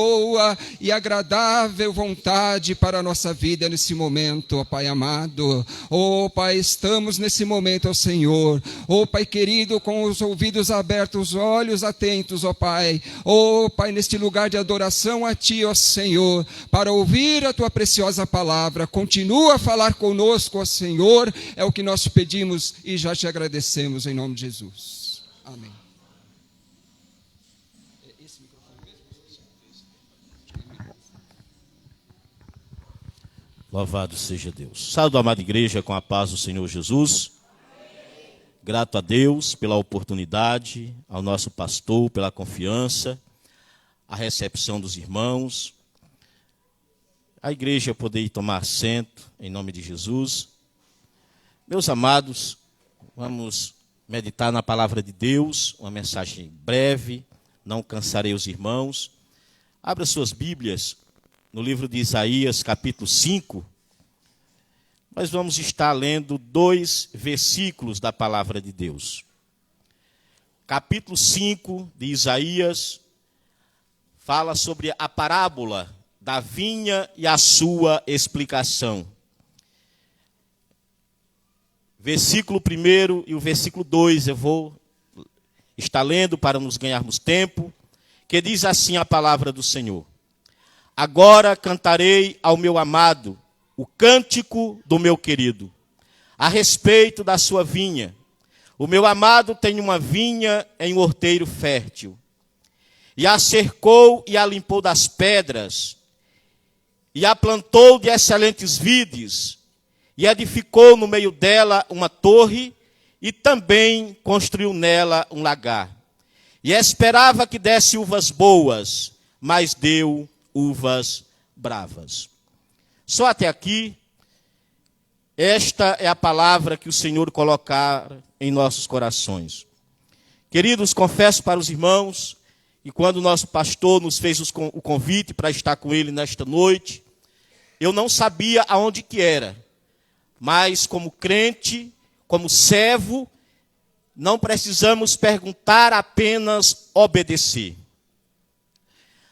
boa e agradável vontade para a nossa vida nesse momento, ó Pai amado. Ó Pai, estamos nesse momento, ó Senhor. Ó Pai querido, com os ouvidos abertos, os olhos atentos, ó Pai. Ó Pai, neste lugar de adoração a Ti, ó Senhor, para ouvir a Tua preciosa palavra. Continua a falar conosco, ó Senhor, é o que nós te pedimos e já te agradecemos em nome de Jesus. Amém. Louvado seja Deus. Saúde, amada igreja, com a paz do Senhor Jesus. Grato a Deus pela oportunidade, ao nosso pastor pela confiança, a recepção dos irmãos. A igreja poder tomar assento, em nome de Jesus. Meus amados, vamos meditar na palavra de Deus, uma mensagem breve, não cansarei os irmãos. Abra suas Bíblias no livro de Isaías, capítulo 5. Nós vamos estar lendo 2 versículos da palavra de Deus. Capítulo 5 de Isaías fala sobre a parábola da vinha e a sua explicação. Versículo 1 e o versículo 2 eu vou estar lendo para nos ganharmos tempo, que diz assim a palavra do Senhor. Agora cantarei ao meu amado o cântico do meu querido, a respeito da sua vinha. O meu amado tem uma vinha em um horteiro fértil, e a cercou e a limpou das pedras, e a plantou de excelentes vides, e edificou no meio dela uma torre, e também construiu nela um lagar. E esperava que desse uvas boas, mas deu uvas bravas. Só até aqui, esta é a palavra que o Senhor colocar em nossos corações. Queridos, confesso para os irmãos, e quando o nosso pastor nos fez o convite para estar com ele nesta noite, eu não sabia aonde que era, mas como crente, como servo, não precisamos perguntar, apenas obedecer.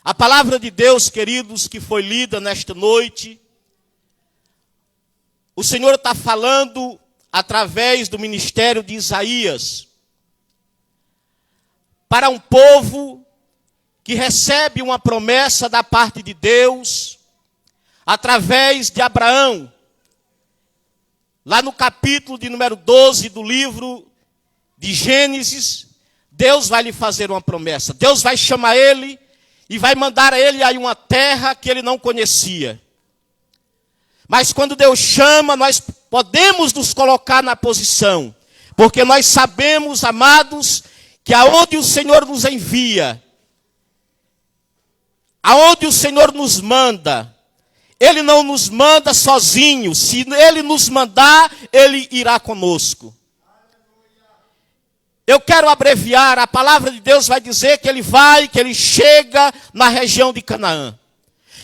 A palavra de Deus, queridos, que foi lida nesta noite, o Senhor está falando através do ministério de Isaías para um povo que recebe uma promessa da parte de Deus através de Abraão. Lá no capítulo de número 12 do livro de Gênesis, Deus vai lhe fazer uma promessa. Deus vai chamar ele e vai mandar a ele aí uma terra que ele não conhecia. Mas quando Deus chama, nós podemos nos colocar na posição. Porque nós sabemos, amados, que aonde o Senhor nos envia, aonde o Senhor nos manda, Ele não nos manda sozinho. Se Ele nos mandar, Ele irá conosco. Eu quero abreviar, a palavra de Deus vai dizer que ele chega na região de Canaã.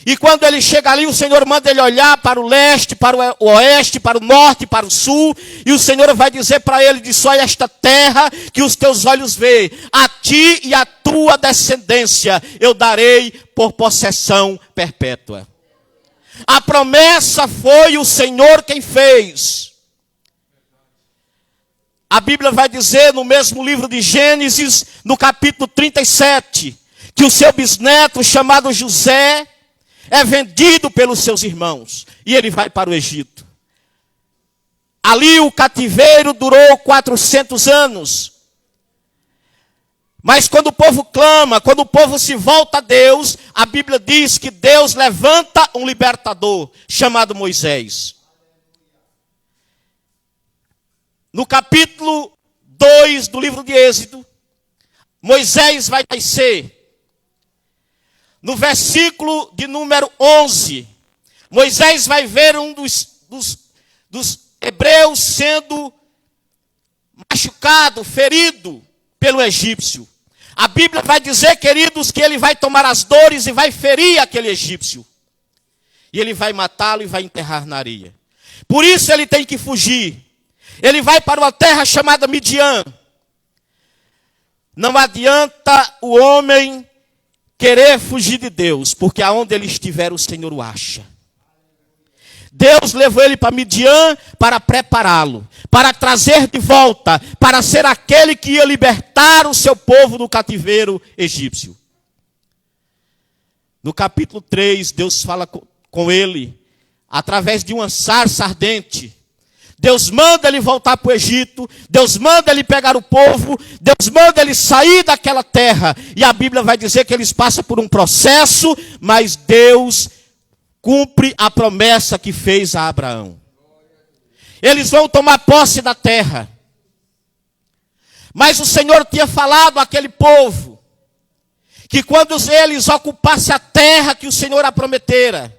E quando ele chega ali, o Senhor manda ele olhar para o leste, para o oeste, para o norte, para o sul. E o Senhor vai dizer para ele, diz, só esta terra que os teus olhos veem, a ti e a tua descendência eu darei por possessão perpétua. A promessa foi o Senhor quem fez. A Bíblia vai dizer no mesmo livro de Gênesis, no capítulo 37, que o seu bisneto chamado José é vendido pelos seus irmãos e ele vai para o Egito. Ali o cativeiro durou 400 anos. Mas quando o povo clama, quando o povo se volta a Deus, a Bíblia diz que Deus levanta um libertador chamado Moisés. No capítulo 2 do livro de Êxodo, Moisés vai nascer. No versículo de número 11, Moisés vai ver um dos hebreus sendo machucado, ferido pelo egípcio. A Bíblia vai dizer, queridos, que ele vai tomar as dores e vai ferir aquele egípcio. E ele vai matá-lo e vai enterrar na areia. Por isso ele tem que fugir. Ele vai para uma terra chamada Midian. Não adianta o homem querer fugir de Deus, porque aonde ele estiver o Senhor o acha. Deus levou ele para Midian para prepará-lo, para trazer de volta, para ser aquele que ia libertar o seu povo do cativeiro egípcio. No capítulo 3, Deus fala com ele, através de uma sarça ardente. Deus manda ele voltar para o Egito, Deus manda ele pegar o povo, Deus manda ele sair daquela terra. E a Bíblia vai dizer que eles passam por um processo, mas Deus cumpre a promessa que fez a Abraão. Eles vão tomar posse da terra. Mas o Senhor tinha falado àquele povo, que quando eles ocupassem a terra que o Senhor a prometera,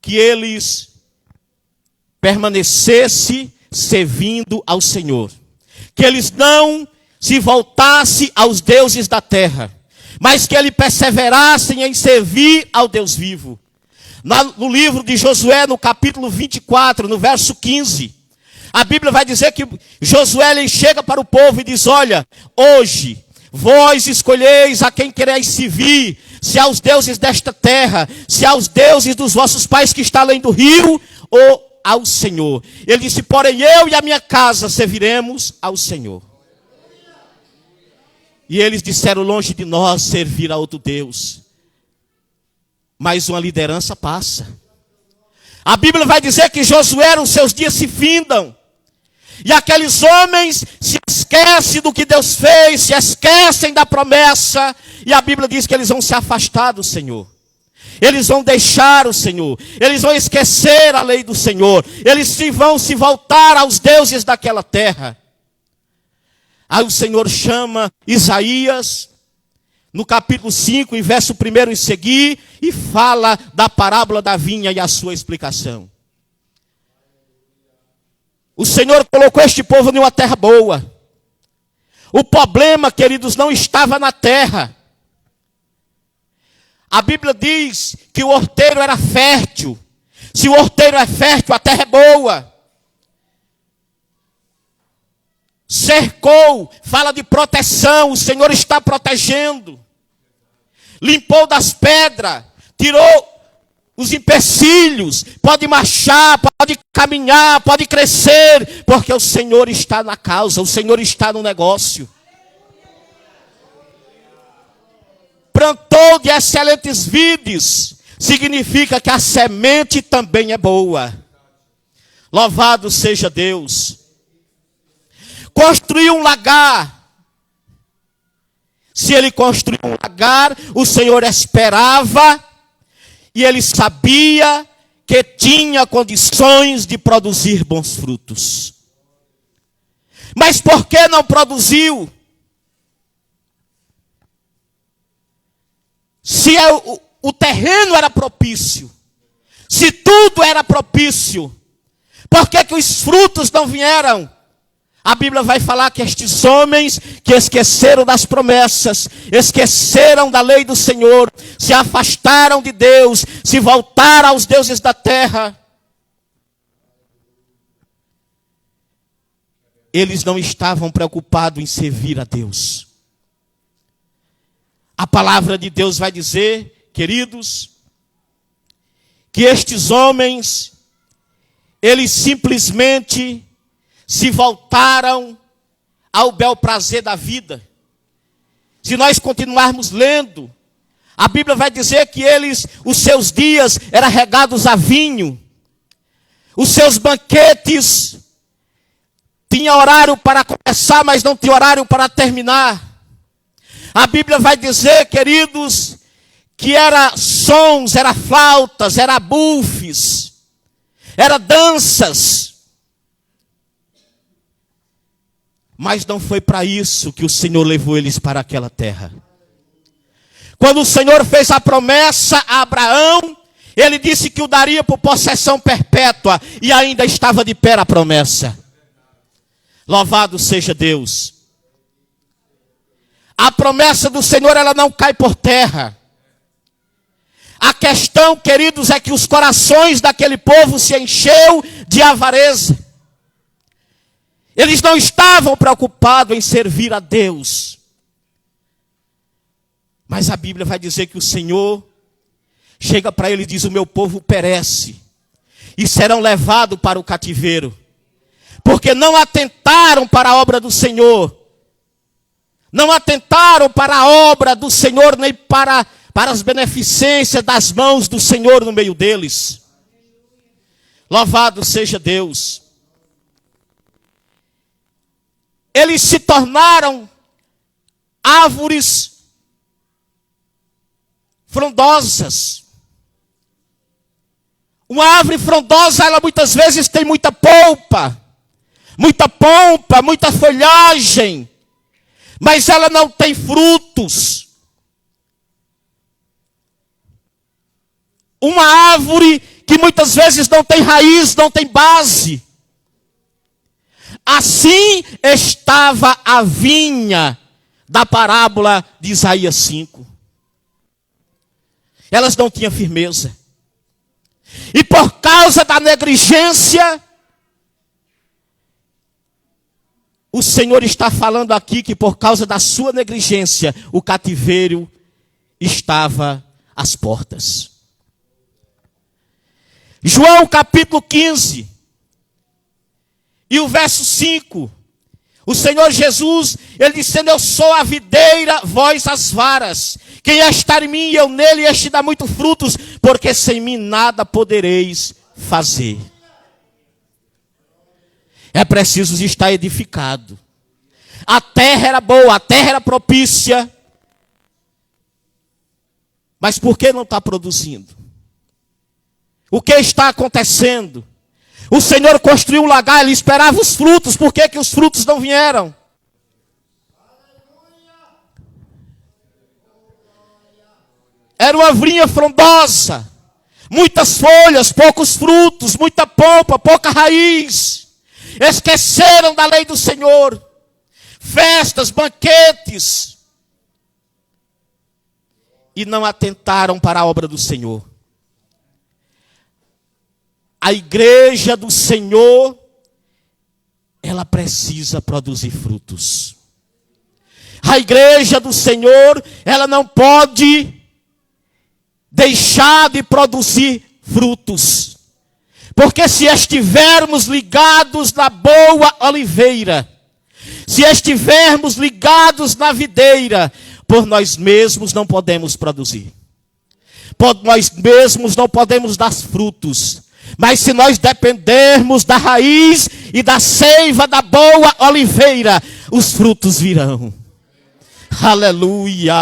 que eles permanecessem servindo ao Senhor. Que eles não se voltassem aos deuses da terra, mas que eles perseverassem em servir ao Deus vivo. No livro de Josué, no capítulo 24, no verso 15, a Bíblia vai dizer que Josué ele chega para o povo e diz: olha, hoje vós escolheis a quem quereis servir, se aos deuses desta terra, se aos deuses dos vossos pais que está além do rio, ou ao Senhor. Ele disse: porém eu e a minha casa serviremos ao Senhor. E eles disseram: longe de nós servir a outro Deus. Mas uma liderança passa. A Bíblia vai dizer que Josué, os seus dias se findam. E aqueles homens se esquecem do que Deus fez, se esquecem da promessa. E a Bíblia diz que eles vão se afastar do Senhor. Eles vão deixar o Senhor. Eles vão esquecer a lei do Senhor. Eles vão se voltar aos deuses daquela terra. Aí o Senhor chama Isaías, no capítulo 5, em verso 1 e seguir, e fala da parábola da vinha e a sua explicação. O Senhor colocou este povo em uma terra boa. O problema, queridos, não estava na terra. A Bíblia diz que o horteiro era fértil. Se o horteiro é fértil, a terra é boa. Cercou, fala de proteção, o Senhor está protegendo. Limpou das pedras, tirou os empecilhos, pode marchar, pode caminhar, pode crescer, porque o Senhor está na causa, o Senhor está no negócio. Plantou de excelentes vides, significa que a semente também é boa. Louvado seja Deus. Construiu um lagar. Se ele construiu um lagar, o Senhor esperava e ele sabia que tinha condições de produzir bons frutos. Mas por que não produziu? Se o terreno era propício, se tudo era propício, por que os frutos não vieram? A Bíblia vai falar que estes homens que esqueceram das promessas, esqueceram da lei do Senhor, se afastaram de Deus, se voltaram aos deuses da terra. Eles não estavam preocupados em servir a Deus. A palavra de Deus vai dizer, queridos, que estes homens, eles simplesmente se voltaram ao bel prazer da vida. Se nós continuarmos lendo, a Bíblia vai dizer que os seus dias eram regados a vinho. Os seus banquetes tinham horário para começar, mas não tinha horário para terminar. A Bíblia vai dizer, queridos, que era sons, era flautas, era bufes, era danças. Mas não foi para isso que o Senhor levou eles para aquela terra. Quando o Senhor fez a promessa a Abraão, ele disse que o daria por possessão perpétua, e ainda estava de pé a promessa. Louvado seja Deus. A promessa do Senhor, ela não cai por terra. A questão, queridos, é que os corações daquele povo se encheu de avareza. Eles não estavam preocupados em servir a Deus. Mas a Bíblia vai dizer que o Senhor chega para ele e diz: o meu povo perece e serão levados para o cativeiro, porque não atentaram para a obra do Senhor, não atentaram para a obra do Senhor, nem para as beneficências das mãos do Senhor no meio deles. Louvado seja Deus. Eles se tornaram árvores frondosas. Uma árvore frondosa, ela muitas vezes tem muita polpa, muita folhagem, mas ela não tem frutos. Uma árvore que muitas vezes não tem raiz, não tem base. Assim estava a vinha da parábola de Isaías 5. Elas não tinham firmeza. E por causa da negligência, o Senhor está falando aqui que por causa da sua negligência, o cativeiro estava às portas. João capítulo 15, e o verso 5, o Senhor Jesus, ele dizendo: eu sou a videira, vós as varas. Quem está em mim e eu nele, este dá muito frutos, porque sem mim nada podereis fazer. É preciso estar edificado. A terra era boa, a terra era propícia, mas por que não está produzindo? O que está acontecendo? O Senhor construiu um lagar, ele esperava os frutos, por que os frutos não vieram? Era uma vinha frondosa, muitas folhas, poucos frutos, muita polpa, pouca raiz. Esqueceram da lei do Senhor. Festas, banquetes. E não atentaram para a obra do Senhor. A igreja do Senhor, ela precisa produzir frutos. A igreja do Senhor, ela não pode deixar de produzir frutos. Porque se estivermos ligados na boa oliveira, se estivermos ligados na videira, por nós mesmos não podemos produzir. Por nós mesmos não podemos dar frutos. Mas se nós dependermos da raiz e da seiva da boa oliveira, os frutos virão. Aleluia.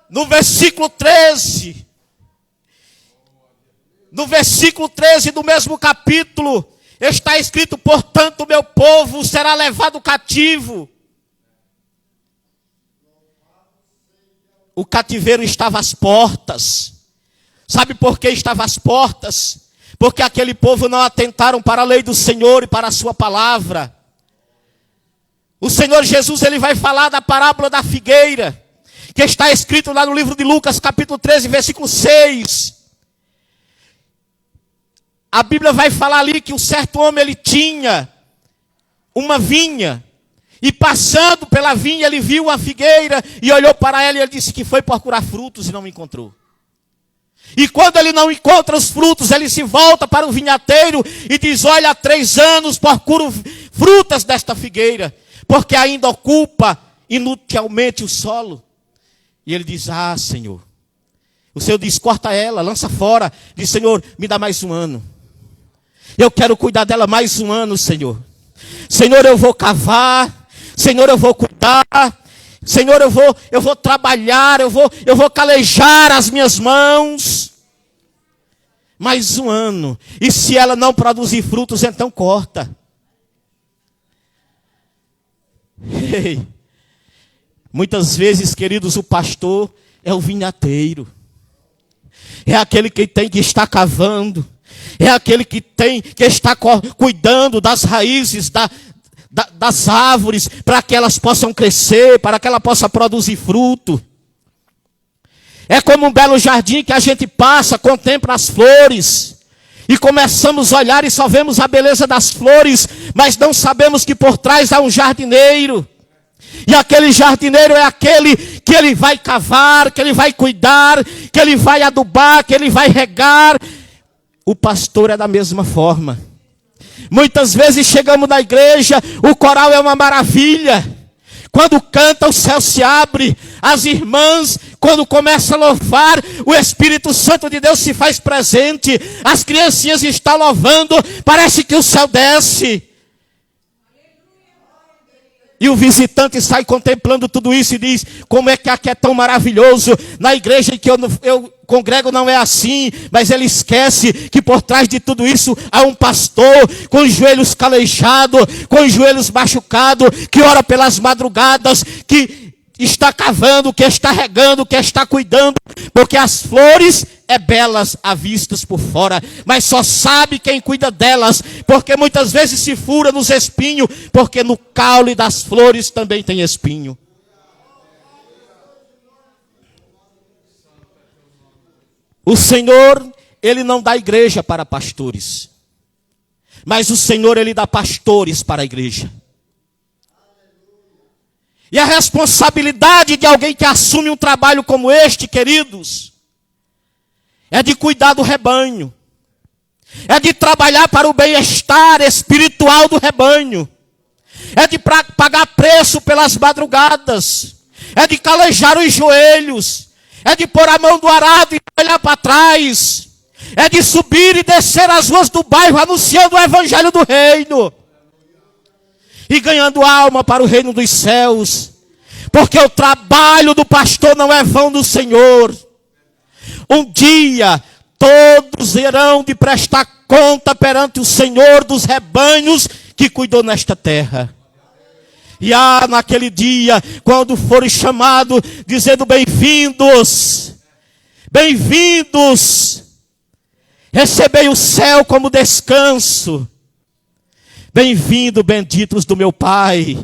No versículo 13. No versículo 13 do mesmo capítulo, está escrito: portanto, o meu povo será levado cativo. O cativeiro estava às portas. Sabe por que estava às portas? Porque aquele povo não atentaram para a lei do Senhor e para a sua palavra. O Senhor Jesus, ele vai falar da parábola da figueira, que está escrito lá no livro de Lucas, capítulo 13, versículo 6. A Bíblia vai falar ali que um certo homem, ele tinha uma vinha. E passando pela vinha, ele viu uma figueira e olhou para ela e ele disse que foi procurar frutos e não encontrou. E quando ele não encontra os frutos, ele se volta para o vinhateiro e diz: olha, há 3 anos procuro frutas desta figueira, porque ainda ocupa inutilmente o solo. E ele diz: ah, Senhor. O Senhor diz: corta ela, lança fora. Diz: Senhor, me dá mais um ano. Eu quero cuidar dela mais um ano, Senhor. Senhor, eu vou cavar. Senhor, eu vou cuidar. Senhor, eu vou trabalhar. Eu vou calejar as minhas mãos. Mais um ano. E se ela não produzir frutos, então corta. Ei. Muitas vezes, queridos, o pastor é o vinhateiro. É aquele que tem que estar cavando. É aquele que tem que estar cuidando das raízes das árvores, para que elas possam crescer, para que ela possa produzir fruto. É como um belo jardim que a gente passa, contempla as flores. E começamos a olhar e só vemos a beleza das flores, mas não sabemos que por trás há um jardineiro. E aquele jardineiro é aquele que ele vai cavar, que ele vai cuidar, que ele vai adubar, que ele vai regar. O pastor é da mesma forma. Muitas vezes chegamos na igreja, o coral é uma maravilha. Quando canta, o céu se abre. As irmãs, quando começam a louvar, o Espírito Santo de Deus se faz presente. As criancinhas estão louvando, parece que o céu desce. E o visitante sai contemplando tudo isso e diz: como é que aqui é tão maravilhoso? Na igreja em que eu congrego não é assim. Mas ele esquece que por trás de tudo isso há um pastor com os joelhos calejados, com os joelhos machucados, que ora pelas madrugadas, que está cavando, que está regando, que está cuidando. Porque as flores é belas à vista por fora, mas só sabe quem cuida delas, porque muitas vezes se fura nos espinhos, porque no caule das flores também tem espinho. O Senhor, Ele não dá igreja para pastores, mas o Senhor, Ele dá pastores para a igreja. E a responsabilidade de alguém que assume um trabalho como este, queridos, é de cuidar do rebanho, é de trabalhar para o bem-estar espiritual do rebanho, é de pagar preço pelas madrugadas, é de calejar os joelhos, é de pôr a mão do arado e olhar para trás, é de subir e descer as ruas do bairro anunciando o evangelho do reino e ganhando alma para o reino dos céus, porque o trabalho do pastor não é vão do Senhor. Um dia todos irão de prestar conta perante o Senhor dos rebanhos que cuidou nesta terra. E naquele dia, quando forem chamados, dizendo: bem-vindos, bem-vindos, recebei o céu como descanso, bem-vindo, benditos do meu Pai.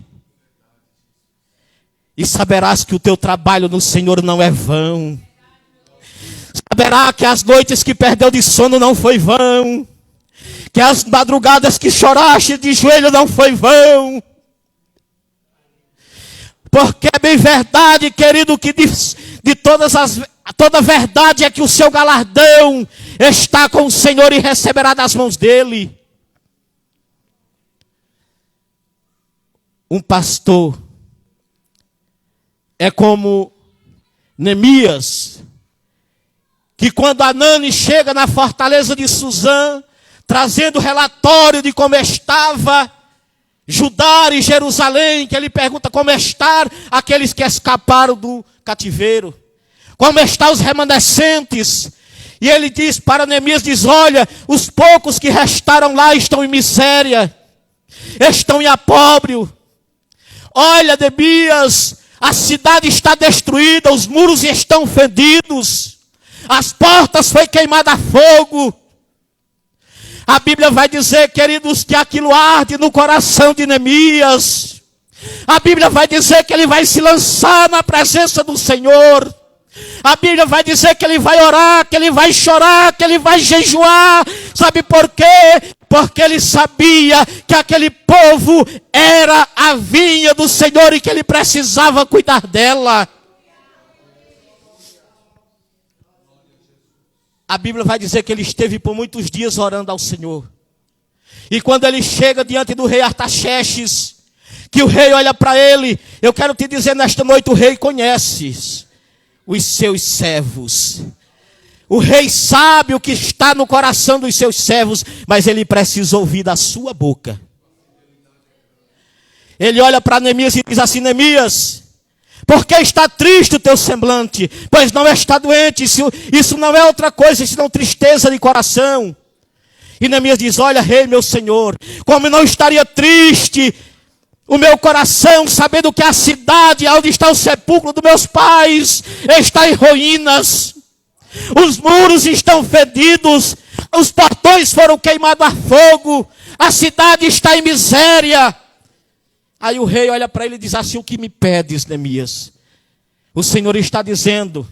E saberás que o teu trabalho no Senhor não é vão. Saberá que as noites que perdeu de sono não foi vão, que as madrugadas que choraste de joelho não foi vão. Porque é bem verdade, querido, que toda verdade é que o seu galardão está com o Senhor e receberá das mãos dele. Um pastor é como Neemias, que quando Anani chega na fortaleza de Suzã, trazendo relatório de como estava Judá e Jerusalém, que ele pergunta como estão aqueles que escaparam do cativeiro, como estão os remanescentes. E ele diz para Neemias, diz: olha, os poucos que restaram lá estão em miséria, estão em opróbrio. Olha, Neemias, a cidade está destruída, os muros estão fendidos, as portas foi queimada a fogo. A Bíblia vai dizer, queridos, que aquilo arde no coração de Neemias. A Bíblia vai dizer que ele vai se lançar na presença do Senhor. A Bíblia vai dizer que ele vai orar, que ele vai chorar, que ele vai jejuar. Sabe por quê? Porque ele sabia que aquele povo era a vinha do Senhor e que ele precisava cuidar dela. A Bíblia vai dizer que ele esteve por muitos dias orando ao Senhor. E quando ele chega diante do rei Artaxerxes, que o rei olha para ele, eu quero te dizer nesta noite, o rei conhece os seus servos. O rei sabe o que está no coração dos seus servos, mas ele precisa ouvir da sua boca. Ele olha para Neemias e diz assim: Neemias, por que está triste o teu semblante? Pois não está doente. Isso não é outra coisa senão tristeza de coração. E Neemias diz: olha, rei, meu senhor, como não estaria triste o meu coração, sabendo que a cidade onde está o sepulcro dos meus pais está em ruínas. Os muros estão fedidos, os portões foram queimados a fogo, a cidade está em miséria. Aí o rei olha para ele e diz assim: o que me pedes, Neemias? O Senhor está dizendo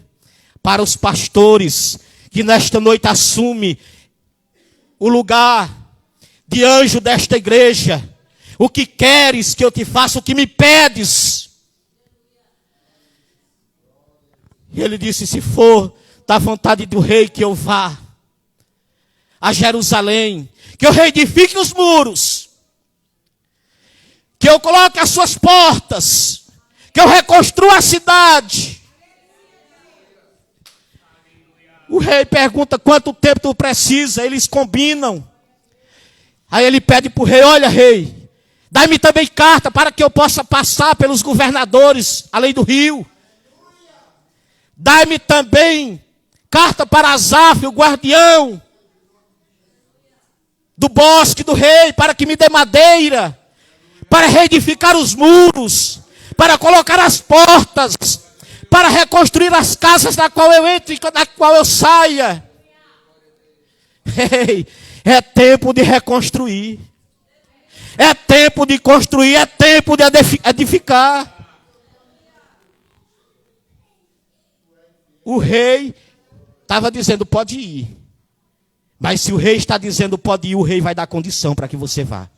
para os pastores que nesta noite assume o lugar de anjo desta igreja. O que queres que eu te faça? O que me pedes? E ele disse, se for da vontade do rei que eu vá a Jerusalém, que eu reedifique os muros, que eu coloque as suas portas, que eu reconstrua a cidade. O rei pergunta quanto tempo tu precisa, eles combinam. Aí ele pede para o rei, olha rei, dá-me também carta para que eu possa passar pelos governadores, além do rio. Dá-me também carta para Asaf, o guardião do bosque do rei, para que me dê madeira, para reedificar os muros, para colocar as portas, para reconstruir as casas na qual eu entro e na qual eu saia. Ei, é tempo de reconstruir. É tempo de construir, é tempo de edificar. O rei estava dizendo, pode ir. Mas se o rei está dizendo, pode ir, o rei vai dar condição para que você vá.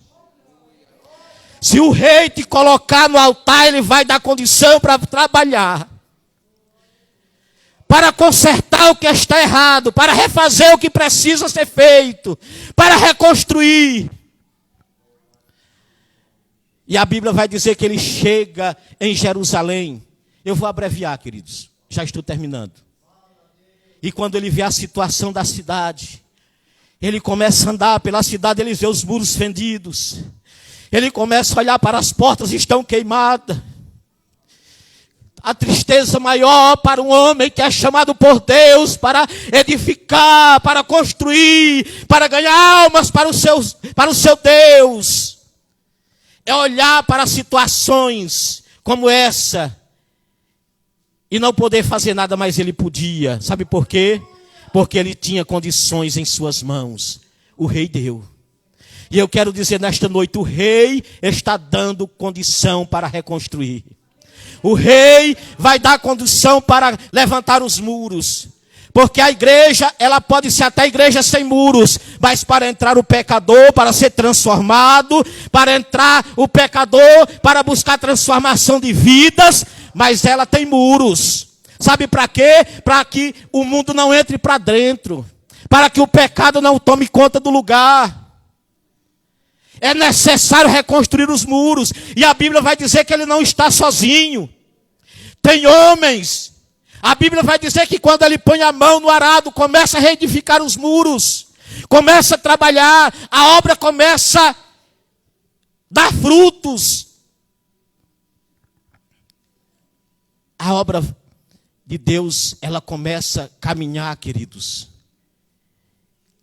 Se o rei te colocar no altar, ele vai dar condição para trabalhar. Para consertar o que está errado, para refazer o que precisa ser feito, para reconstruir. E a Bíblia vai dizer que ele chega em Jerusalém. Eu vou abreviar, queridos. Já estou terminando. E quando ele vê a situação da cidade, ele começa a andar pela cidade, ele vê os muros fendidos. Ele começa a olhar para as portas, estão queimadas. A tristeza maior para um homem que é chamado por Deus para edificar, para construir, para ganhar almas para o seu Deus. É olhar para situações como essa e não poder fazer nada, mas ele podia. Sabe por quê? Porque ele tinha condições em suas mãos. O rei deu. E eu quero dizer nesta noite, o rei está dando condição para reconstruir. O rei vai dar condição para levantar os muros. Porque a igreja, ela pode ser até igreja sem muros, mas para entrar o pecador, para ser transformado, para entrar o pecador, para buscar transformação de vidas, mas ela tem muros. Sabe para quê? Para que o mundo não entre para dentro, para que o pecado não tome conta do lugar. É necessário reconstruir os muros. E a Bíblia vai dizer que ele não está sozinho. Tem homens. A Bíblia vai dizer que quando ele põe a mão no arado, começa a reedificar os muros. Começa a trabalhar. A obra começa a dar frutos. A obra de Deus, ela começa a caminhar, queridos.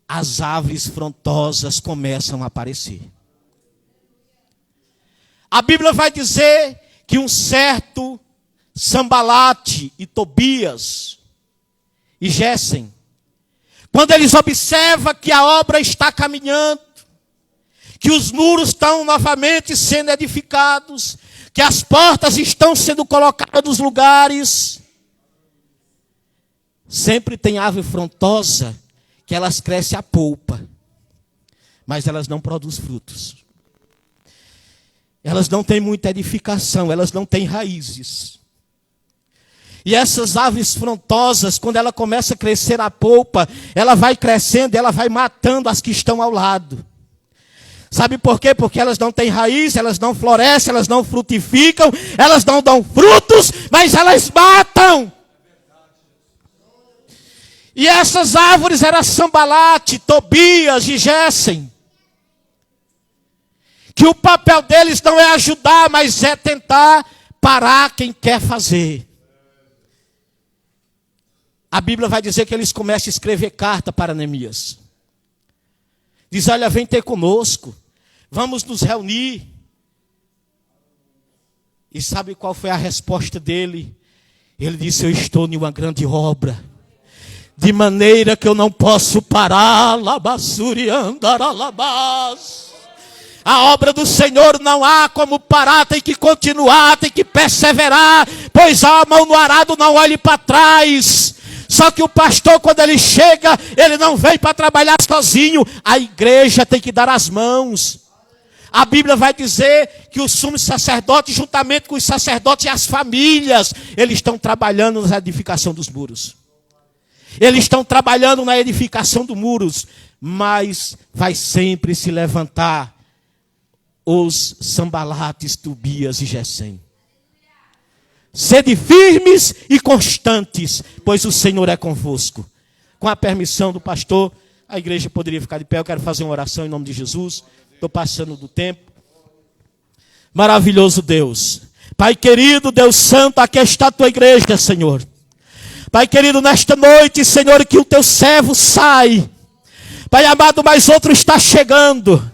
As árvores frondosas começam a aparecer. A Bíblia vai dizer que um certo Sambalate e Tobias e Gésem, quando eles observam que a obra está caminhando, que os muros estão novamente sendo edificados, que as portas estão sendo colocadas nos lugares, sempre tem árvore frondosa que elas crescem a polpa, mas elas não produzem frutos. Elas não têm muita edificação, elas não têm raízes. E essas árvores frondosas, quando ela começa a crescer a polpa, ela vai crescendo, ela vai matando as que estão ao lado. Sabe por quê? Porque elas não têm raiz, elas não florescem, elas não frutificam, elas não dão frutos, mas elas matam. E essas árvores eram Sambalate, Tobias e Gésem. Que o papel deles não é ajudar, mas é tentar parar quem quer fazer. A Bíblia vai dizer que eles começam a escrever carta para Neemias. Diz, olha, vem ter conosco. Vamos nos reunir. E sabe qual foi a resposta dele? Ele disse, eu estou em uma grande obra. De maneira que eu não posso parar. Labassuri andaralabás. A obra do Senhor não há como parar, tem que continuar, tem que perseverar, pois a mão no arado não olhe para trás. Só que o pastor, quando ele chega, ele não vem para trabalhar sozinho. A igreja tem que dar as mãos. A Bíblia vai dizer que o sumo sacerdote, juntamente com os sacerdotes e as famílias, eles estão trabalhando na edificação dos muros. Eles estão trabalhando na edificação dos muros. Mas vai sempre se levantar os Sambalates, Tobias e Gesem. Sede firmes e constantes, pois o Senhor é convosco. Com a permissão do pastor, a igreja poderia ficar de pé. Eu quero fazer uma oração em nome de Jesus. Estou passando do tempo. Maravilhoso Deus. Pai querido, Deus santo, aqui está a tua igreja, Senhor. Pai querido, nesta noite, Senhor, que o teu servo sai. Pai amado, mas outro está chegando.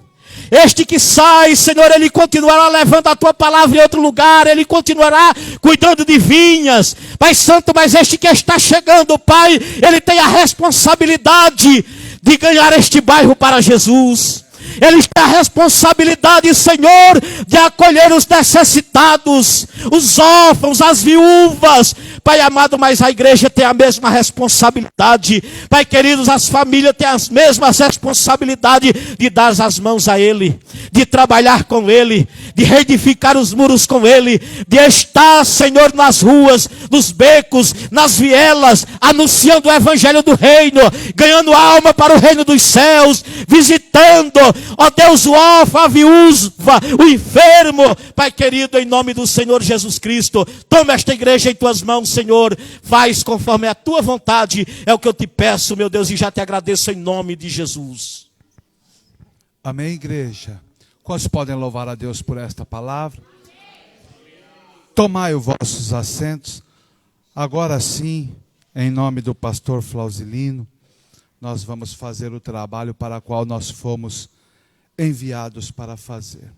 Este que sai, Senhor, ele continuará levando a tua palavra em outro lugar. Ele continuará cuidando de vinhas. Pai santo, mas este que está chegando, Pai, ele tem a responsabilidade de ganhar este bairro para Jesus. Ele tem a responsabilidade, Senhor, de acolher os necessitados, os órfãos, as viúvas. Pai amado, mas a igreja tem a mesma responsabilidade. Pai queridos, as famílias têm as mesmas responsabilidades de dar as mãos a Ele, de trabalhar com Ele, de reedificar os muros com Ele, de estar, Senhor, nas ruas, nos becos, nas vielas, anunciando o Evangelho do Reino, ganhando alma para o reino dos céus, visitando, ó Deus, o órfão, a viúva, o enfermo. Pai querido, em nome do Senhor Jesus Cristo, toma esta igreja em tuas mãos, Senhor, faz conforme a tua vontade, é o que eu te peço, meu Deus, e já te agradeço em nome de Jesus. Amém, igreja? Quantos podem louvar a Deus por esta palavra? Tomai os vossos assentos. Agora sim, em nome do pastor Flausilino, nós vamos fazer o trabalho para o qual nós fomos enviados para fazer.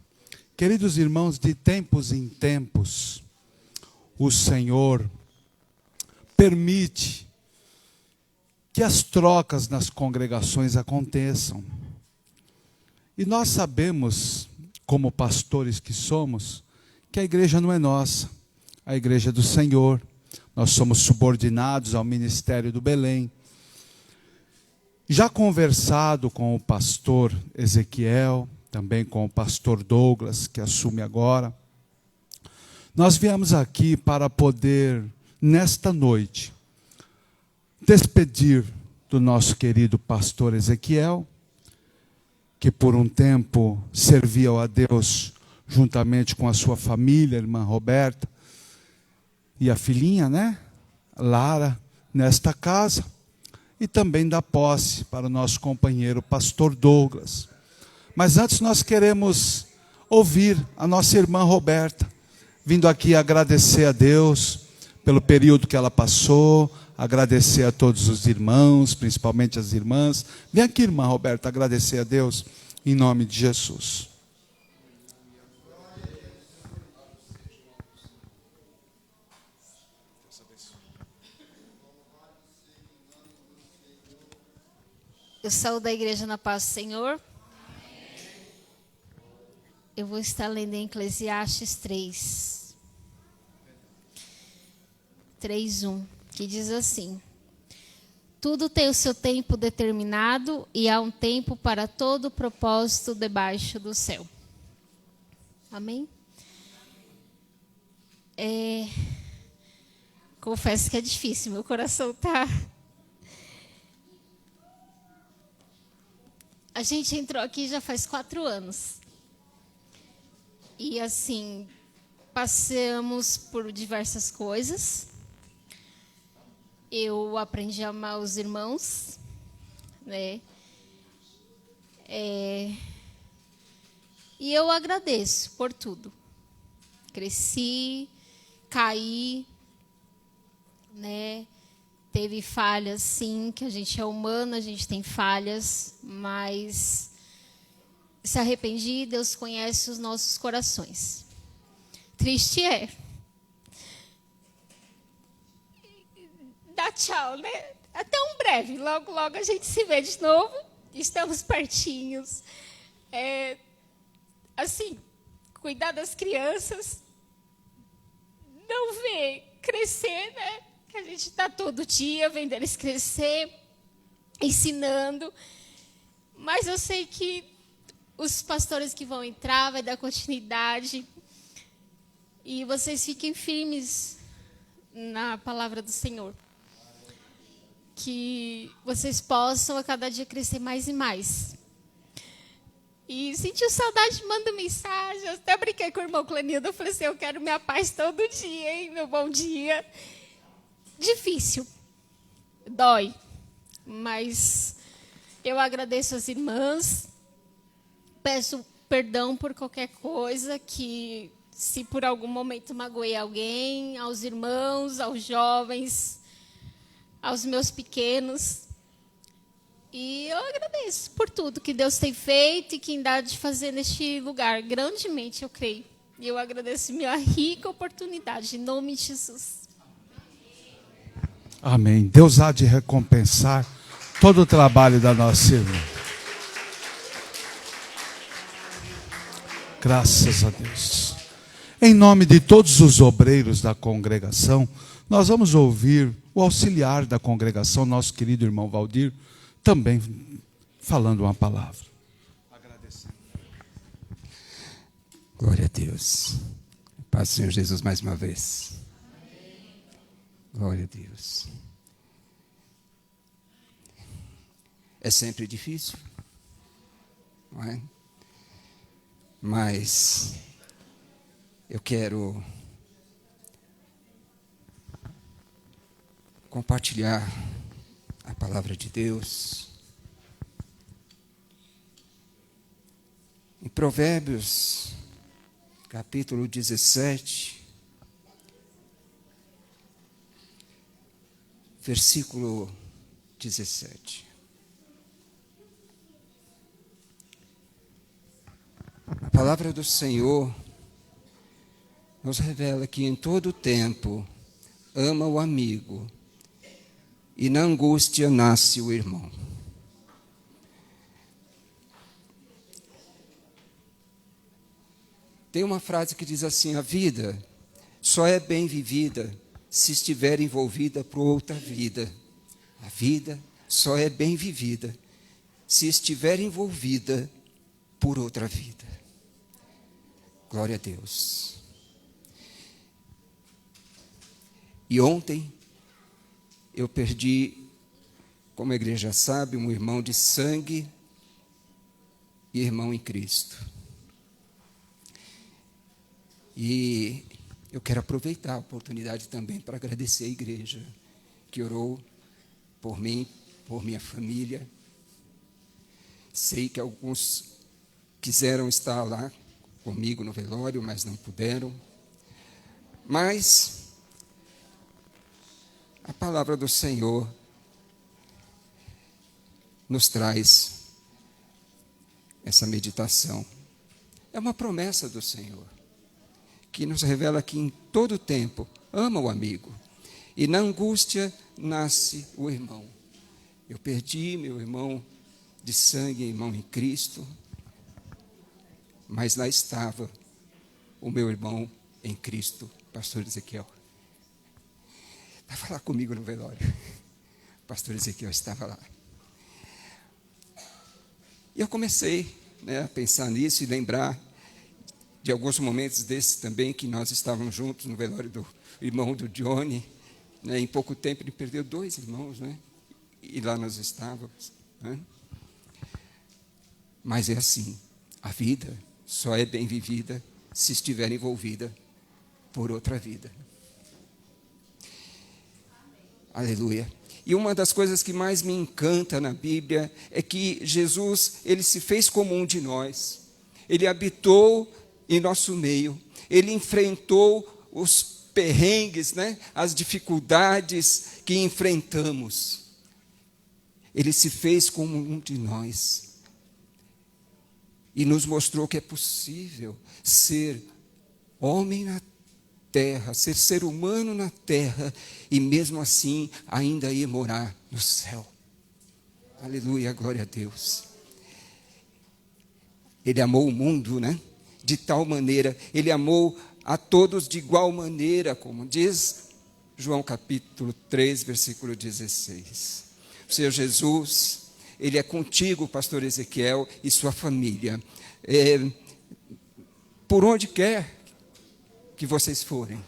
Queridos irmãos, de tempos em tempos, o Senhor permite que as trocas nas congregações aconteçam. E nós sabemos, como pastores que somos, que a igreja não é nossa, a igreja é do Senhor. Nós somos subordinados ao ministério do Belém. Já conversado com o pastor Ezequiel, também com o pastor Douglas, que assume agora, nós viemos aqui para poder, nesta noite, despedir do nosso querido pastor Ezequiel, que por um tempo servia a Deus juntamente com a sua família, a irmã Roberta, e a filhinha, né, Lara, nesta casa, e também da posse para o nosso companheiro pastor Douglas. Mas antes nós queremos ouvir a nossa irmã Roberta, vindo aqui agradecer a Deus pelo período que ela passou, agradecer a todos os irmãos, principalmente as irmãs. Vem aqui, irmã Roberta, agradecer a Deus em nome de Jesus. Eu saúdo a igreja na paz do Senhor. Eu vou estar lendo em Eclesiastes 3:1, que diz assim: tudo tem o seu tempo determinado e há um tempo para todo propósito debaixo do céu. Amém? Confesso que é difícil, meu coração está... A gente entrou aqui já faz 4 anos. E assim, passamos por diversas coisas. Eu aprendi a amar os irmãos, né? E eu agradeço por tudo. Cresci, caí, né? Teve falhas, sim, que a gente é humano, a gente tem falhas, mas se arrependi, Deus conhece os nossos corações. Triste é. Dá tchau, né? Até um breve, logo, logo a gente se vê de novo, estamos pertinhos. Assim, cuidar das crianças, não ver crescer, né? que a gente está todo dia vendo eles crescer, ensinando. Mas eu sei que os pastores que vão entrar vai dar continuidade. E vocês fiquem firmes na palavra do Senhor. Que vocês possam a cada dia crescer mais e mais. E sentiu saudade, manda mensagem. Eu até brinquei com o irmão Clenildo. Eu falei assim, eu quero minha paz todo dia, hein? Meu bom dia. Difícil. Dói. Mas eu agradeço as irmãs. Peço perdão por qualquer coisa que, se por algum momento magoei alguém, aos irmãos, aos jovens, aos meus pequenos. E eu agradeço por tudo que Deus tem feito e que ainda há de fazer neste lugar. Grandemente, eu creio. E eu agradeço minha rica oportunidade. Em nome de Jesus. Amém. Deus há de recompensar todo o trabalho da nossa irmã. Graças a Deus. Em nome de todos os obreiros da congregação, nós vamos ouvir o auxiliar da congregação, nosso querido irmão Valdir, também falando uma palavra. Agradecendo. Glória a Deus. Paz do Senhor Jesus mais uma vez. Glória a Deus. É sempre difícil, não é? Mas eu quero compartilhar a palavra de Deus. Em Provérbios, capítulo 17, versículo 17. A palavra do Senhor nos revela que em todo tempo ama o amigo e na angústia nasce o irmão. Tem uma frase que diz assim: a vida só é bem vivida se estiver envolvida por outra vida. A vida só é bem vivida se estiver envolvida por outra vida. Glória a Deus. E ontem eu perdi, como a igreja sabe, um irmão de sangue e irmão em Cristo. E eu quero aproveitar a oportunidade também para agradecer a igreja que orou por mim, por minha família. Sei que alguns quiseram estar lá comigo no velório, mas não puderam. Mas a palavra do Senhor nos traz essa meditação. É uma promessa do Senhor, que nos revela que em todo tempo ama o amigo, e na angústia nasce o irmão. Eu perdi meu irmão de sangue, irmão em Cristo, mas lá estava o meu irmão em Cristo, pastor Ezequiel. Estava lá comigo no velório. O pastor Ezequiel estava lá. E eu comecei, a pensar nisso e lembrar de alguns momentos desses também, que nós estávamos juntos no velório do irmão do Johnny. Em pouco tempo ele perdeu 2 irmãos, e lá nós estávamos. Mas é assim, a vida só é bem vivida se estiver envolvida por outra vida. Aleluia. E uma das coisas que mais me encanta na Bíblia é que Jesus, ele se fez como um de nós. Ele habitou em nosso meio. Ele enfrentou os perrengues, as dificuldades que enfrentamos. Ele se fez como um de nós. E nos mostrou que é possível ser homem na terra, ser humano na terra, e mesmo assim ainda ir morar no céu. Aleluia, glória a Deus. Ele amou o mundo, de tal maneira, ele amou a todos de igual maneira, como diz João capítulo 3, versículo 16. O Senhor Jesus, Ele é contigo, pastor Ezequiel, e sua família. Por onde quer que vocês forem.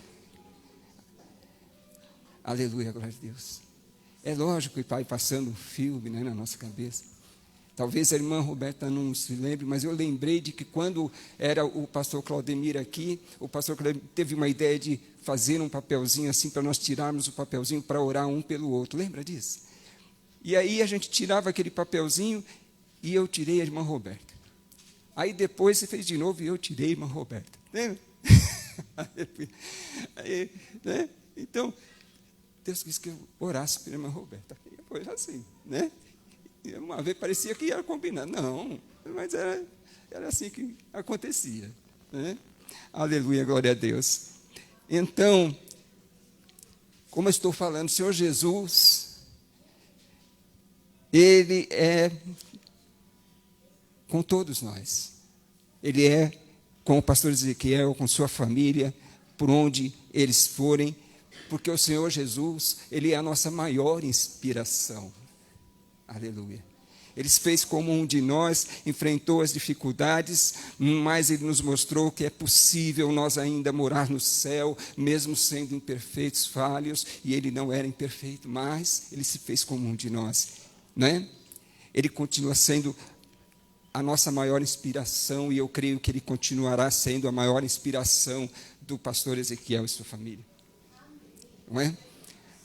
Aleluia, glória a Deus. É lógico que vai passando um filme, né, na nossa cabeça. Talvez a irmã Roberta não se lembre, mas eu lembrei de que quando era o pastor Claudemir aqui, o pastor Claudemir teve uma ideia de fazer um papelzinho assim, para nós tirarmos o papelzinho para orar um pelo outro. Lembra disso? E aí a gente tirava aquele papelzinho e eu tirei a irmã Roberta. Aí depois você fez de novo e eu tirei a irmã Roberta. Lembra? Aí, né? Então, Deus quis que eu orasse pela irmã Roberta. E foi assim, né? E uma vez parecia que ia combinar. Não, mas era assim que acontecia, né? Aleluia, glória a Deus. Então, como eu estou falando, o Senhor Jesus, Ele é com todos nós. Ele é com o pastor Ezequiel, com sua família, por onde eles forem, porque o Senhor Jesus, Ele é a nossa maior inspiração. Aleluia. Ele se fez como um de nós, enfrentou as dificuldades, mas Ele nos mostrou que é possível nós ainda morar no céu, mesmo sendo imperfeitos, falhos, e Ele não era imperfeito, mas Ele se fez como um de nós, né? Ele continua sendo a nossa maior inspiração, e eu creio que Ele continuará sendo a maior inspiração do pastor Ezequiel e sua família. Não é?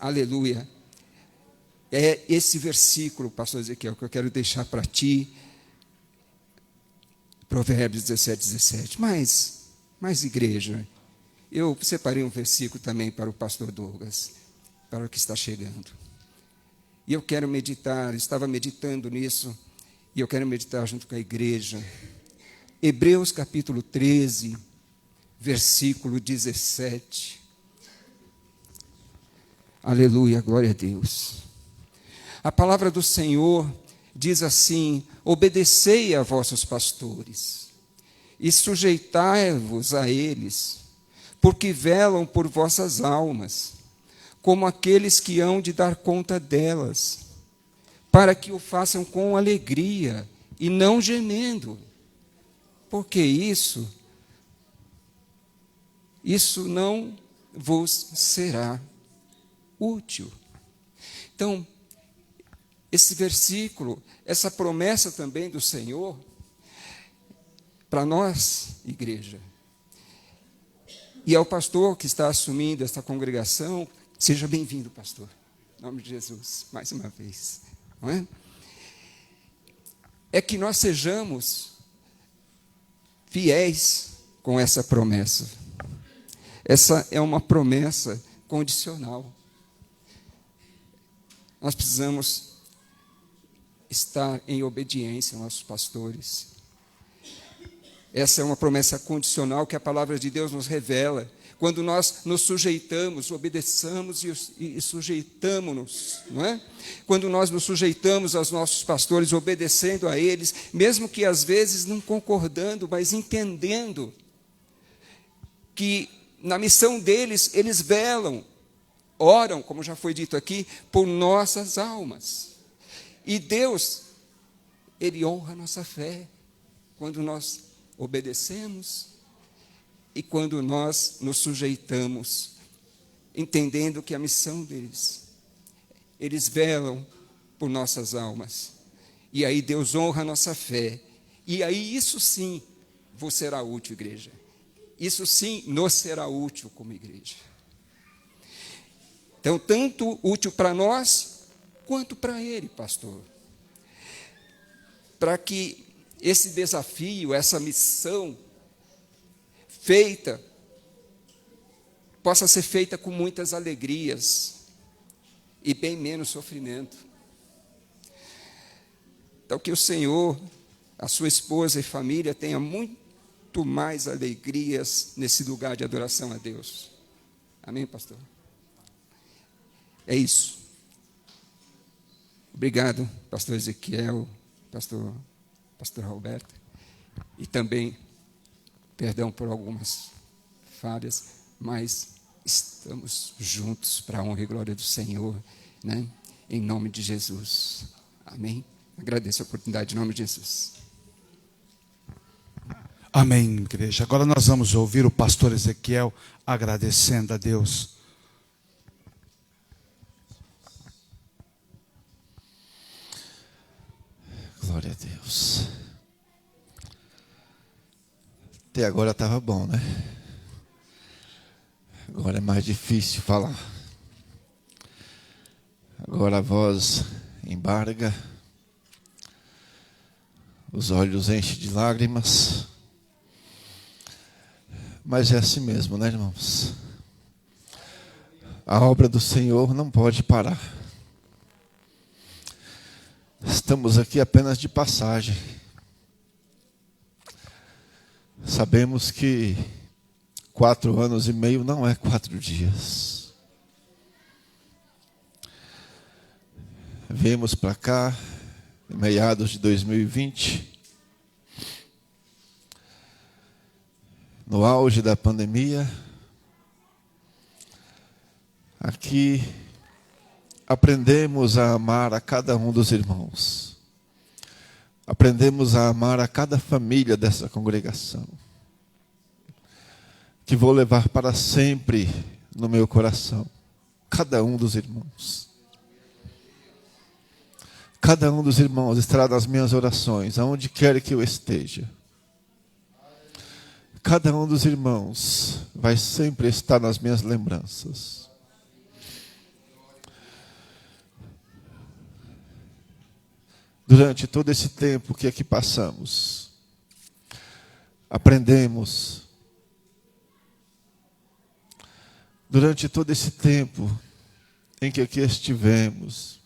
Aleluia. É esse versículo, pastor Ezequiel, que eu quero deixar para ti. Provérbios 17, 17. Mas igreja, eu separei um versículo também para o pastor Douglas, para o que está chegando. E eu quero meditar, estava meditando nisso, e eu quero meditar junto com a igreja. Hebreus capítulo 13, versículo 17. Aleluia, glória a Deus. A palavra do Senhor diz assim: obedecei a vossos pastores e sujeitai-vos a eles, porque velam por vossas almas, como aqueles que hão de dar conta delas, para que o façam com alegria e não gemendo, porque isso não vos será útil. Então, esse versículo, essa promessa também do Senhor, para nós, igreja, e ao pastor que está assumindo esta congregação, seja bem-vindo, pastor, em nome de Jesus, mais uma vez, não é? É que nós sejamos fiéis com essa promessa. Essa é uma promessa condicional. Nós precisamos estar em obediência aos nossos pastores. Essa é uma promessa condicional que a palavra de Deus nos revela. Quando nós nos sujeitamos, obedeçamos e sujeitamos-nos, não é? Quando nós nos sujeitamos aos nossos pastores, obedecendo a eles, mesmo que às vezes não concordando, mas entendendo que na missão deles, eles velam, oram, como já foi dito aqui, por nossas almas. E Deus, Ele honra a nossa fé quando nós obedecemos e quando nós nos sujeitamos, entendendo que a missão deles, eles velam por nossas almas. E aí Deus honra a nossa fé. E aí isso sim vos será útil, igreja. Isso sim nos será útil como igreja. Então, tanto útil para nós, quanto para ele, pastor. Para que esse desafio, essa missão feita, possa ser feita com muitas alegrias e bem menos sofrimento. Então, que o Senhor, a sua esposa e família tenha muito mais alegrias nesse lugar de adoração a Deus. Amém, pastor? É isso. Obrigado, pastor Ezequiel, pastor Roberto, e também, perdão por algumas falhas, mas estamos juntos para a honra e glória do Senhor, né? Em nome de Jesus. Amém. Agradeço a oportunidade em nome de Jesus. Amém, igreja. Agora nós vamos ouvir o pastor Ezequiel agradecendo a Deus. Glória a Deus. Até agora estava bom, né? Agora é mais difícil falar. Agora a voz embarga, os olhos enchem de lágrimas. Mas é assim mesmo, né, irmãos? A obra do Senhor não pode parar. Estamos aqui apenas de passagem. Sabemos que 4 anos e meio não é 4 dias. Viemos para cá, em meados de 2020, no auge da pandemia. Aqui aprendemos a amar a cada um dos irmãos. Aprendemos a amar a cada família dessa congregação, que vou levar para sempre no meu coração. Cada um dos irmãos. Cada um dos irmãos estará nas minhas orações, aonde quer que eu esteja. Cada um dos irmãos vai sempre estar nas minhas lembranças. Durante todo esse tempo que aqui passamos, aprendemos. Durante todo esse tempo em que aqui estivemos,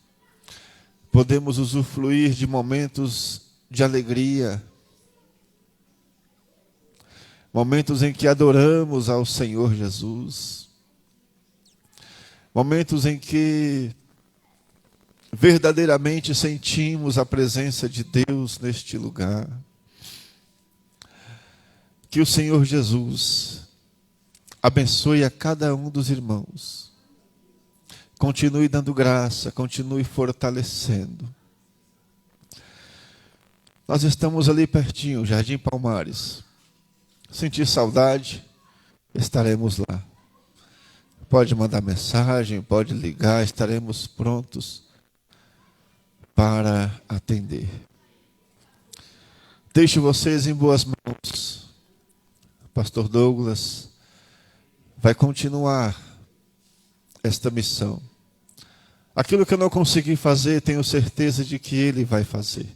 podemos usufruir de momentos de alegria, momentos em que adoramos ao Senhor Jesus, momentos em que verdadeiramente sentimos a presença de Deus neste lugar. Que o Senhor Jesus abençoe a cada um dos irmãos. Continue dando graça, continue fortalecendo. Nós estamos ali pertinho, Jardim Palmares. Sentir saudade, estaremos lá. Pode mandar mensagem, pode ligar, estaremos prontos para atender. Deixo vocês em boas mãos. Pastor Douglas vai continuar esta missão. Aquilo que eu não consegui fazer, tenho certeza de que ele vai fazer.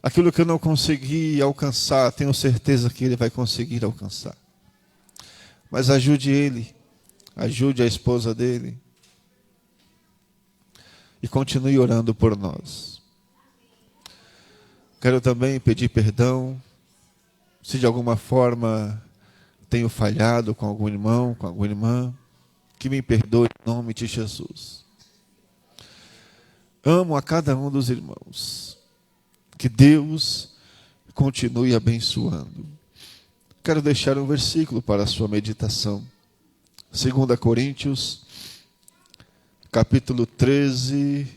Aquilo que eu não consegui alcançar, tenho certeza que ele vai conseguir alcançar. Mas ajude ele, ajude a esposa dele. E continue orando por nós. Quero também pedir perdão, se de alguma forma tenho falhado com algum irmão, com alguma irmã, que me perdoe em nome de Jesus. Amo a cada um dos irmãos. Que Deus continue abençoando. Quero deixar um versículo para a sua meditação. 2 Coríntios, capítulo 13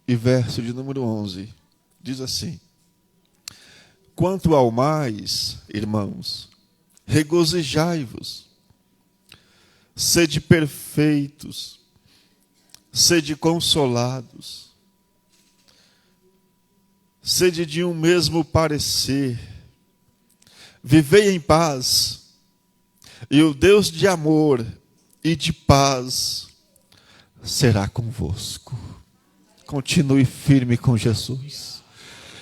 e verso de número 11. Diz assim: quanto ao mais, irmãos, regozijai-vos, sede perfeitos, sede consolados, sede de um mesmo parecer, vivei em paz, e o Deus de amor e de paz será convosco. Continue firme com Jesus,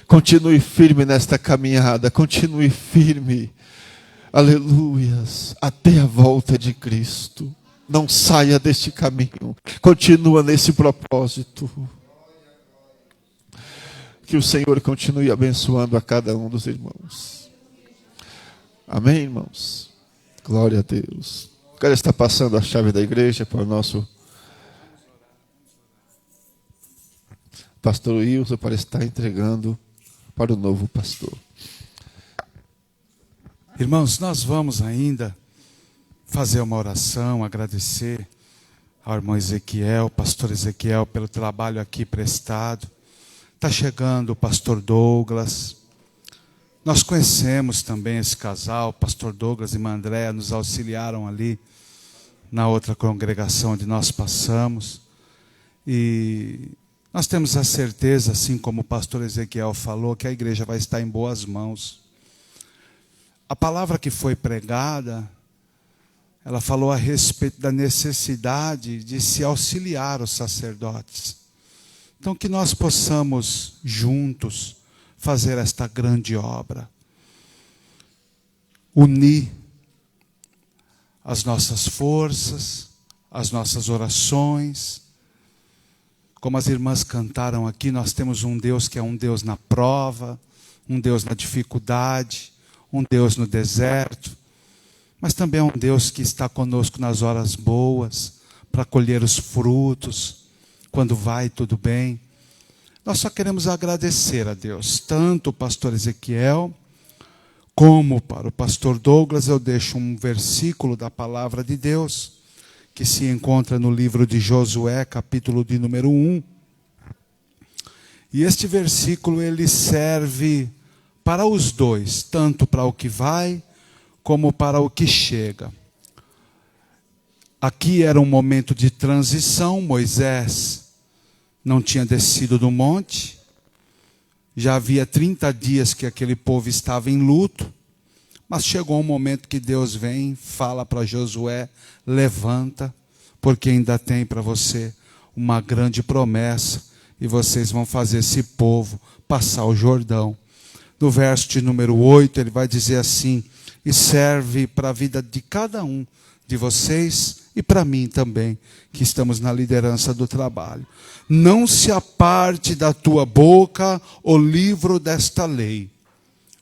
continue firme nesta caminhada, continue firme, aleluias, até a volta de Cristo. Não saia deste caminho, continua nesse propósito. Que o Senhor continue abençoando a cada um dos irmãos. Amém, irmãos? Glória a Deus. Quero estar passando a chave da igreja para o nosso pastor Wilson, para estar entregando para o novo pastor. Irmãos, nós vamos ainda fazer uma oração, agradecer ao irmão Ezequiel, pastor Ezequiel, pelo trabalho aqui prestado. Está chegando o pastor Douglas. Nós conhecemos também esse casal, o pastor Douglas e irmã Andréa nos auxiliaram ali na outra congregação onde nós passamos. E nós temos a certeza, assim como o pastor Ezequiel falou, que a igreja vai estar em boas mãos. A palavra que foi pregada, ela falou a respeito da necessidade de se auxiliar os sacerdotes. Então, que nós possamos juntos fazer esta grande obra. Unir as nossas forças, as nossas orações. Como as irmãs cantaram aqui, nós temos um Deus que é um Deus na prova, um Deus na dificuldade, um Deus no deserto, mas também é um Deus que está conosco nas horas boas, para colher os frutos, quando vai tudo bem. Nós só queremos agradecer a Deus, tanto o pastor Ezequiel, como para o pastor Douglas. Eu deixo um versículo da palavra de Deus, que se encontra no livro de Josué, capítulo de número 1. E este versículo ele serve para os dois, tanto para o que vai, como para o que chega. Aqui era um momento de transição. Moisés não tinha descido do monte, já havia 30 dias que aquele povo estava em luto, mas chegou um momento que Deus vem, fala para Josué: levanta, porque ainda tem para você uma grande promessa, e vocês vão fazer esse povo passar o Jordão. No verso de número 8, ele vai dizer assim: e serve para a vida de cada um de vocês e para mim também, que estamos na liderança do trabalho. Não se aparte da tua boca o livro desta lei.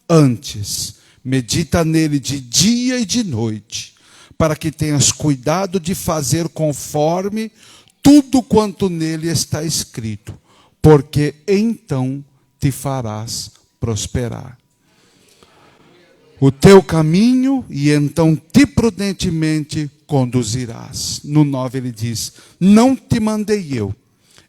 Antes, medita nele de dia e de noite, para que tenhas cuidado de fazer conforme tudo quanto nele está escrito, porque então te farás prosperar o teu caminho, e então te prudentemente conduzirás. No 9 ele diz: não te mandei eu,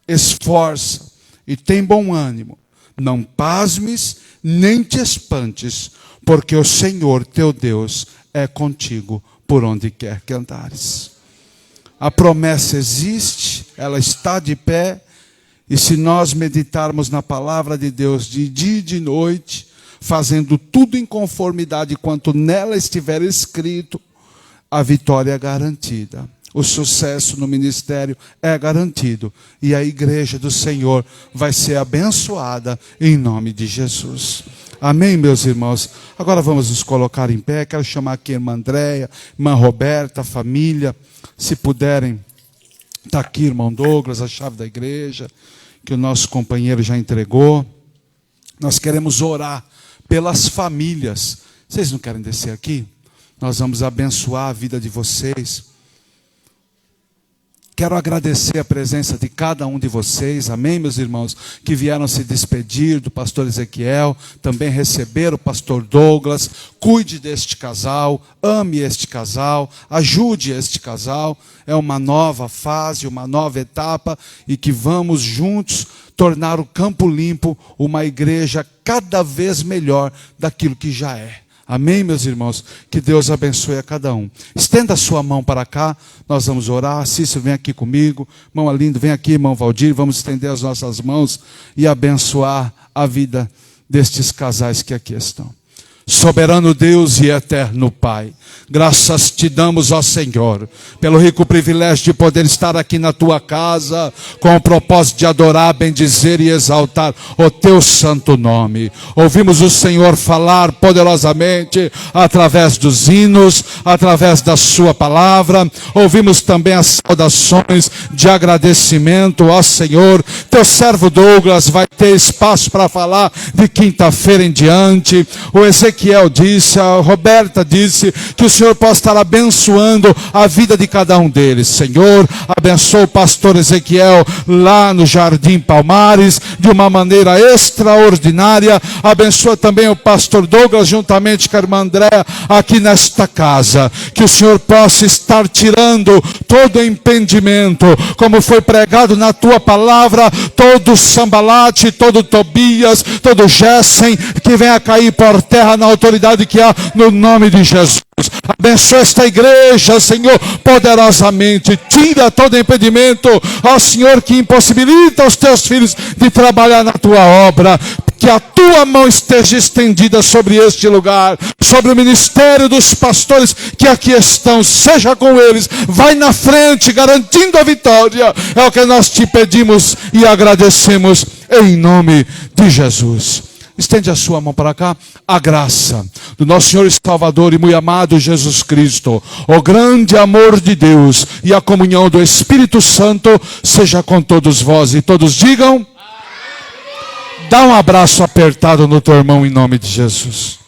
esforça e tem bom ânimo, não pasmes nem te espantes, porque o Senhor teu Deus é contigo por onde quer que andares. A promessa existe, ela está de pé, e se nós meditarmos na palavra de Deus de dia e de noite, fazendo tudo em conformidade quanto nela estiver escrito, a vitória é garantida. O sucesso no ministério é garantido. E a igreja do Senhor vai ser abençoada em nome de Jesus. Amém, meus irmãos? Agora vamos nos colocar em pé. Quero chamar aqui a irmã Andréia, irmã Roberta, a família. Se puderem, está aqui irmão Douglas, a chave da igreja, que o nosso companheiro já entregou. Nós queremos orar pelas famílias. Vocês não querem descer aqui? Nós vamos abençoar a vida de vocês. Quero agradecer a presença de cada um de vocês, amém, meus irmãos, que vieram se despedir do pastor Ezequiel, também receber o pastor Douglas. Cuide deste casal, ame este casal, ajude este casal. É uma nova fase, uma nova etapa, e que vamos juntos tornar o Campo Limpo uma igreja cada vez melhor daquilo que já é. Amém, meus irmãos? Que Deus abençoe a cada um. Estenda a sua mão para cá, nós vamos orar. Cícero, vem aqui comigo. Irmão Alindo, vem aqui, irmão Valdir. Vamos estender as nossas mãos e abençoar a vida destes casais que aqui estão. Soberano Deus e eterno Pai, graças te damos, ó Senhor, pelo rico privilégio de poder estar aqui na tua casa, com o propósito de adorar, bendizer e exaltar o teu santo nome. Ouvimos o Senhor falar poderosamente através dos hinos, através da sua palavra. Ouvimos também as saudações de agradecimento, ó Senhor. Teu servo Douglas vai ter espaço para falar de quinta-feira em diante. O Ezequiel Ezequiel disse, a Roberta disse, que o Senhor possa estar abençoando a vida de cada um deles. Senhor, abençoa o pastor Ezequiel lá no Jardim Palmares, de uma maneira extraordinária. Abençoa também o pastor Douglas, juntamente com a irmã Andréa, aqui nesta casa. Que o Senhor possa estar tirando todo o impedimento, como foi pregado na tua palavra, todo Sambalate, todo Tobias, todo Gessen, que venha cair por terra na autoridade que há no nome de Jesus. Abençoa esta igreja, Senhor, poderosamente. Tira todo impedimento, ó Senhor, que impossibilita os teus filhos de trabalhar na tua obra. Que a tua mão esteja estendida sobre este lugar, sobre o ministério dos pastores que aqui estão. Seja com eles, vai na frente, garantindo a vitória. É o que nós te pedimos e agradecemos em nome de Jesus. Estende a sua mão para cá. A graça do nosso Senhor e Salvador e muito amado Jesus Cristo, o grande amor de Deus e a comunhão do Espírito Santo seja com todos vós. E todos digam: dá um abraço apertado no teu irmão em nome de Jesus.